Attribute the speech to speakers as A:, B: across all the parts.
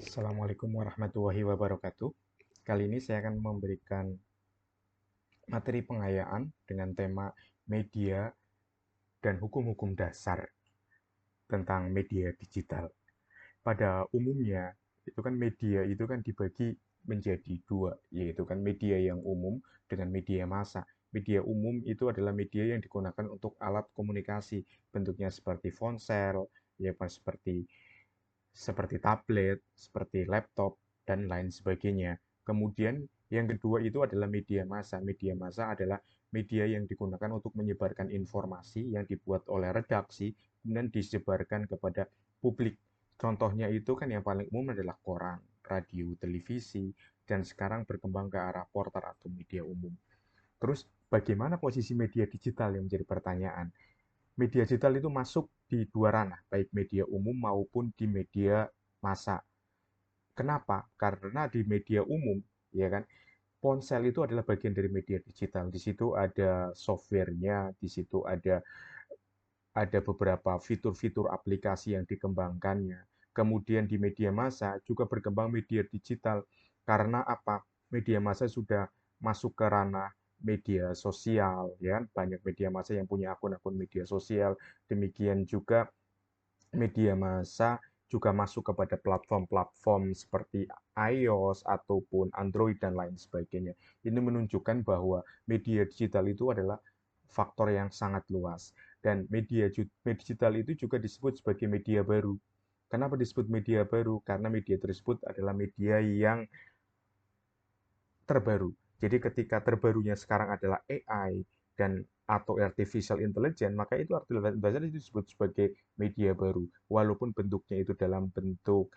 A: Assalamualaikum warahmatullahi wabarakatuh. Kali ini saya akan memberikan materi pengayaan dengan tema media dan hukum-hukum dasar tentang media digital. Pada umumnya, itu kan media itu kan dibagi menjadi dua, yaitu kan media yang umum dengan media massa. Media umum itu adalah media yang digunakan untuk alat komunikasi, bentuknya seperti ponsel, ya seperti tablet, seperti laptop, dan lain sebagainya. Kemudian yang kedua itu adalah media massa. Media massa adalah media yang digunakan untuk menyebarkan informasi yang dibuat oleh redaksi, kemudian disebarkan kepada publik. Contohnya itu kan yang paling umum adalah koran, radio, televisi, dan sekarang berkembang ke arah portal atau media umum. Terus bagaimana posisi media digital yang menjadi pertanyaan? Media digital itu masuk di dua ranah, baik media umum maupun di media massa. Kenapa? Karena di media umum, ya kan, ponsel itu adalah bagian dari media digital. Di situ ada softwarenya, di situ ada beberapa fitur-fitur aplikasi yang dikembangkannya. Kemudian di media massa juga berkembang media digital. Karena apa? Media massa sudah masuk ke ranah media sosial, ya kan? Banyak media massa yang punya akun-akun media sosial. Demikian juga media massa juga masuk kepada platform-platform seperti iOS ataupun Android dan lain sebagainya. Ini menunjukkan bahwa media digital itu adalah faktor yang sangat luas. Dan media digital itu juga disebut sebagai media baru. Kenapa disebut media baru? Karena media tersebut adalah media yang terbaru. Jadi ketika terbarunya sekarang adalah AI dan atau artificial intelligence, maka itu artificial intelligence itu disebut sebagai media baru. Walaupun bentuknya itu dalam bentuk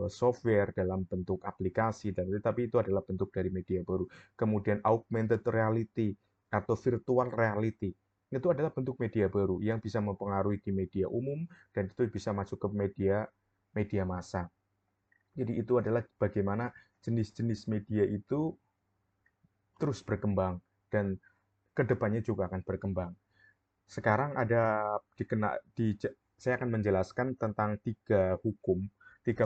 A: software, dalam bentuk aplikasi, dan tapi itu adalah bentuk dari media baru. Kemudian augmented reality atau virtual reality itu adalah bentuk media baru yang bisa mempengaruhi di media umum dan itu bisa masuk ke media media massa. Jadi itu adalah bagaimana jenis-jenis media itu terus berkembang dan kedepannya juga akan berkembang. Sekarang ada dikena di saya akan menjelaskan tentang tiga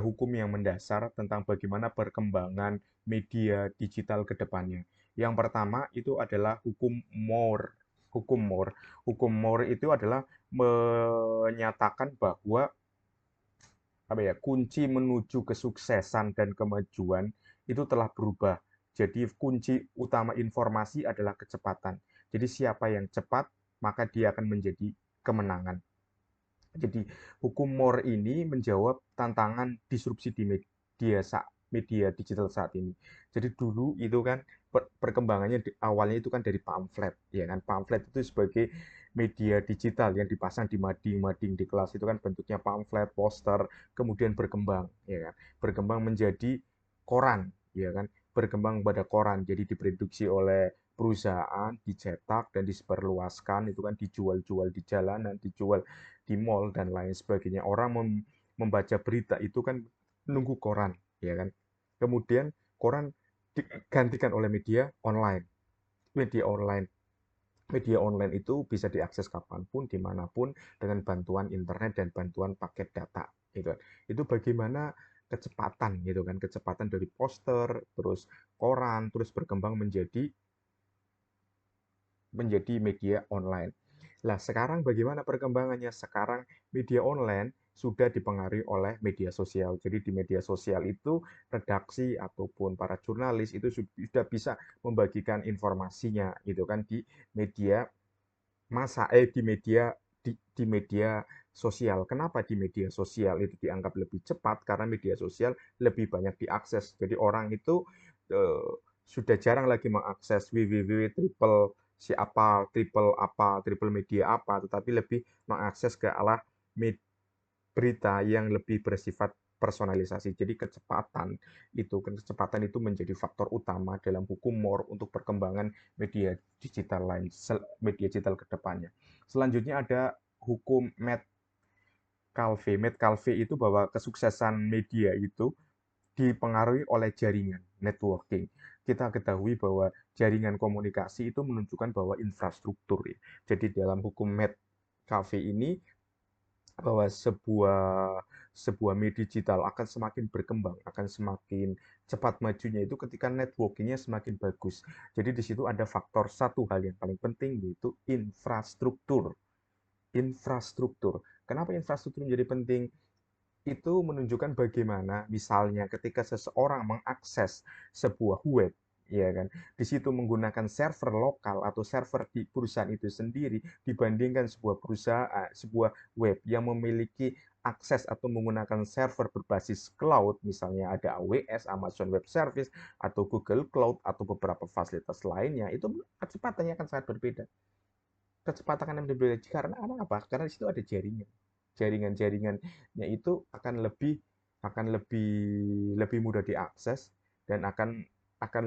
A: hukum yang mendasar tentang bagaimana perkembangan media digital ke depannya. Yang pertama itu adalah hukum Moore. Hukum Moore. Hukum Moore itu adalah menyatakan bahwa apa ya, kunci menuju kesuksesan dan kemajuan itu telah berubah. Jadi kunci utama informasi adalah kecepatan. Jadi siapa yang cepat, maka dia akan menjadi kemenangan. Jadi hukum Moore ini menjawab tantangan disrupsi di media digital saat ini. Jadi dulu itu kan perkembangannya awalnya itu kan dari pamflet, ya kan. Pamflet itu sebagai media digital yang dipasang di mading-mading di kelas itu kan bentuknya pamflet, poster, kemudian berkembang, ya kan. Berkembang menjadi koran, ya kan. Berkembang pada koran. Jadi diproduksi oleh perusahaan, dicetak dan disebarluaskan, itu kan dijual-jual di jalanan, dijual di mall dan lain sebagainya. Orang membaca berita itu kan nunggu koran, ya kan. Kemudian koran digantikan oleh media online. Media online. Media online itu bisa diakses kapanpun, dimanapun, dengan bantuan internet dan bantuan paket data. Gitu kan. Itu bagaimana kecepatan gitu kan, kecepatan dari poster, terus koran, terus berkembang menjadi media online. Nah, sekarang bagaimana perkembangannya? Sekarang media online sudah dipengaruhi oleh media sosial. Jadi di media sosial itu redaksi ataupun para jurnalis itu sudah bisa membagikan informasinya gitu kan di media di media sosial. Kenapa di media sosial itu dianggap lebih cepat? Karena media sosial lebih banyak diakses. Jadi orang itu eh, sudah jarang lagi mengakses www triple siapa, triple apa, triple media apa, tetapi lebih mengakses ke arah berita yang lebih bersifat personalisasi. Jadi kecepatan itu menjadi faktor utama dalam hukum Moore untuk perkembangan media digital media digital ke depannya. Selanjutnya ada hukum Metcalfe. Metcalfe itu bahwa kesuksesan media itu dipengaruhi oleh jaringan networking. Kita ketahui bahwa jaringan komunikasi itu menunjukkan bahwa infrastruktur ya. Jadi dalam hukum Metcalfe ini bahwa sebuah media digital akan semakin berkembang, akan semakin cepat majunya itu ketika networkingnya semakin bagus. Jadi di situ ada faktor satu hal yang paling penting yaitu infrastruktur. Infrastruktur. Kenapa infrastruktur menjadi penting? Itu menunjukkan bagaimana misalnya ketika seseorang mengakses sebuah web, ya kan, di situ menggunakan server lokal atau server di perusahaan itu sendiri dibandingkan sebuah perusahaan, sebuah web yang memiliki akses atau menggunakan server berbasis cloud, misalnya ada AWS, Amazon Web Service, atau Google Cloud, atau beberapa fasilitas lainnya, itu kecepatannya akan sangat berbeda. Kecepatan yang berbeda karena apa? Karena di situ ada jaringan. Jaringan-jaringannya itu akan lebih lebih mudah diakses dan akan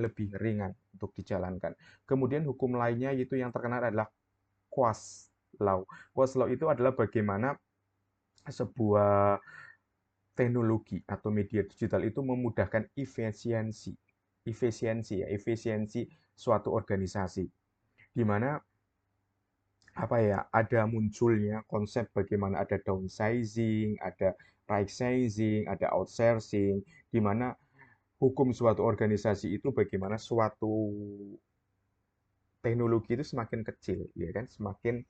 A: lebih ringan untuk dijalankan. Kemudian hukum lainnya itu yang terkenal adalah Quast Law. Quast Law itu adalah bagaimana sebuah teknologi atau media digital itu memudahkan efisiensi suatu organisasi, di mana apa ya, ada munculnya konsep bagaimana ada downsizing, ada right sizing, ada outsourcing, di mana hukum suatu organisasi itu bagaimana suatu teknologi itu semakin kecil, ya kan, semakin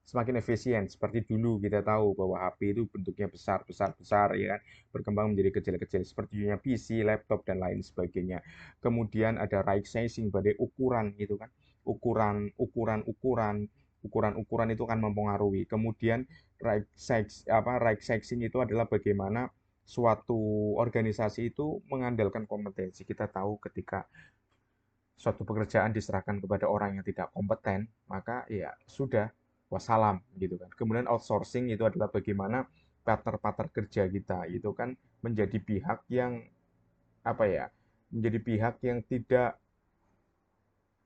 A: semakin efisien. Seperti dulu kita tahu bahwa HP itu bentuknya besar, besar, besar, ya kan, berkembang menjadi kecil-kecil, seperti dunia PC, laptop, dan lain sebagainya. Kemudian ada right sizing pada ukuran gitu kan, ukuran-ukuran itu akan mempengaruhi. Kemudian right sizing itu adalah bagaimana suatu organisasi itu mengandalkan kompetensi. Kita tahu ketika suatu pekerjaan diserahkan kepada orang yang tidak kompeten, maka ya sudah, wassalam gitu kan. Kemudian outsourcing itu adalah bagaimana partner-partner kerja kita itu kan menjadi pihak yang apa ya, menjadi pihak yang tidak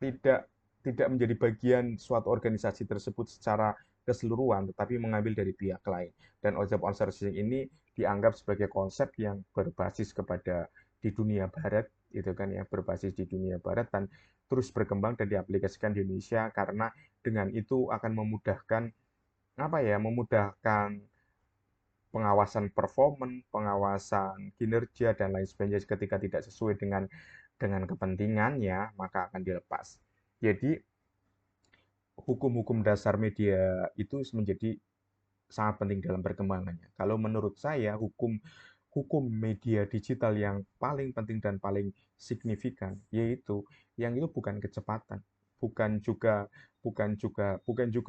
A: tidak menjadi bagian suatu organisasi tersebut secara keseluruhan, tetapi mengambil dari pihak lain. Dan konsep outsourcing ini dianggap sebagai konsep yang berbasis kepada di dunia barat, itu kan ya, berbasis di dunia barat dan terus berkembang dan diaplikasikan di Indonesia karena dengan itu akan memudahkan apa ya, memudahkan pengawasan performan, pengawasan kinerja dan lain sebagainya ketika tidak sesuai dengan kepentingannya, maka akan dilepas. Jadi hukum-hukum dasar media itu menjadi sangat penting dalam perkembangannya. Kalau menurut saya hukum hukum media digital yang paling penting dan paling signifikan yaitu yang itu bukan kecepatan, bukan juga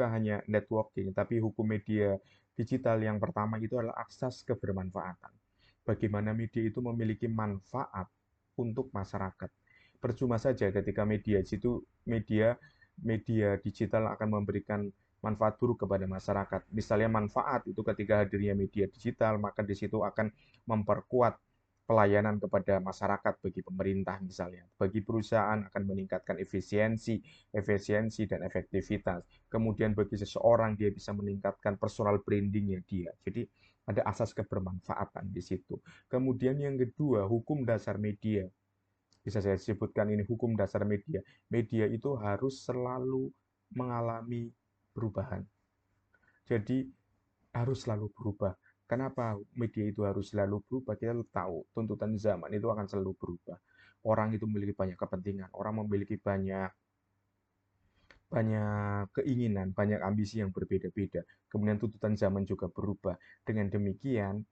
A: hanya networking, tapi hukum media digital yang pertama itu adalah asas kebermanfaatan. Bagaimana media itu memiliki manfaat untuk masyarakat. Percuma saja ketika media media digital akan memberikan manfaat buruk kepada masyarakat. Misalnya manfaat itu ketika hadirnya media digital, maka di situ akan memperkuat pelayanan kepada masyarakat bagi pemerintah misalnya. Bagi perusahaan akan meningkatkan efisiensi dan efektivitas. Kemudian bagi seseorang dia bisa meningkatkan personal brandingnya dia. Jadi ada asas kebermanfaatan di situ. Kemudian yang kedua, hukum dasar media. Bisa saya sebutkan ini hukum dasar media. Media itu harus selalu mengalami perubahan. Jadi harus selalu berubah. Kenapa media itu harus selalu berubah? Kita tahu tuntutan zaman itu akan selalu berubah. Orang itu memiliki banyak kepentingan, orang memiliki banyak banyak keinginan, banyak ambisi yang berbeda-beda. Kemudian tuntutan zaman juga berubah. Dengan demikian,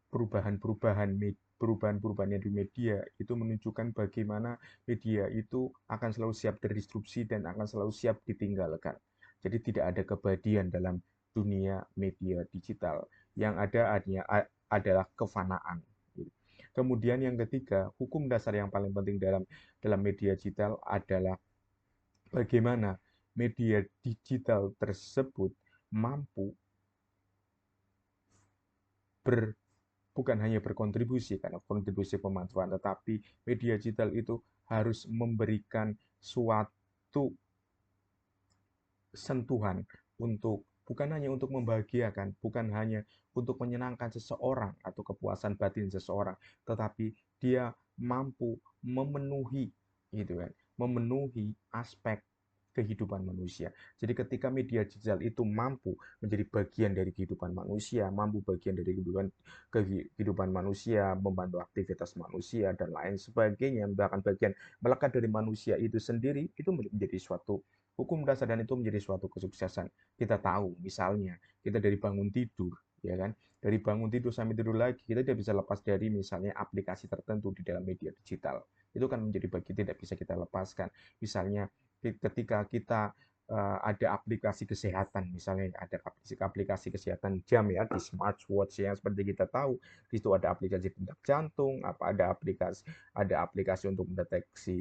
A: perubahan-perubahannya di media itu menunjukkan bagaimana media itu akan selalu siap terdisrupsi dan akan selalu siap ditinggalkan. Jadi tidak ada kebadian dalam dunia media digital. Yang ada adalah kefanaan. Kemudian yang ketiga, hukum dasar yang paling penting dalam dalam media digital adalah bagaimana media digital tersebut mampu ber bukan hanya berkontribusi karena kontribusi pemanfaatan, tetapi media digital itu harus memberikan suatu sentuhan untuk bukan hanya untuk membahagiakan, bukan hanya untuk menyenangkan seseorang atau kepuasan batin seseorang, tetapi dia mampu memenuhi gitu kan, memenuhi aspek kehidupan manusia. Jadi ketika media digital itu mampu menjadi bagian dari kehidupan manusia, mampu bagian dari kehidupan manusia, membantu aktivitas manusia dan lain sebagainya, bahkan bagian melekat dari manusia itu sendiri, itu menjadi suatu hukum dasar dan itu menjadi suatu kesuksesan. Kita tahu, misalnya kita dari bangun tidur, ya kan, dari bangun tidur sampai tidur lagi, kita tidak bisa lepas dari misalnya aplikasi tertentu di dalam media digital. Itu kan menjadi bagian tidak bisa kita lepaskan. Misalnya ketika kita ada aplikasi kesehatan, misalnya ada aplikasi kesehatan jam ya di smartwatch yang seperti kita tahu, di situ ada aplikasi detak jantung, ada aplikasi untuk mendeteksi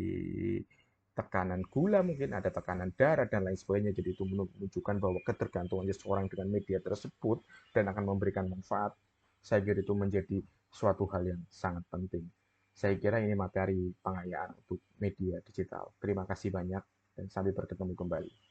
A: tekanan gula, mungkin ada tekanan darah dan lain sebagainya. Jadi itu menunjukkan bahwa ketergantungan seseorang dengan media tersebut dan akan memberikan manfaat. Saya kira itu menjadi suatu hal yang sangat penting. Saya kira ini materi pengayaan untuk media digital. Terima kasih banyak dan sampai bertemu kembali.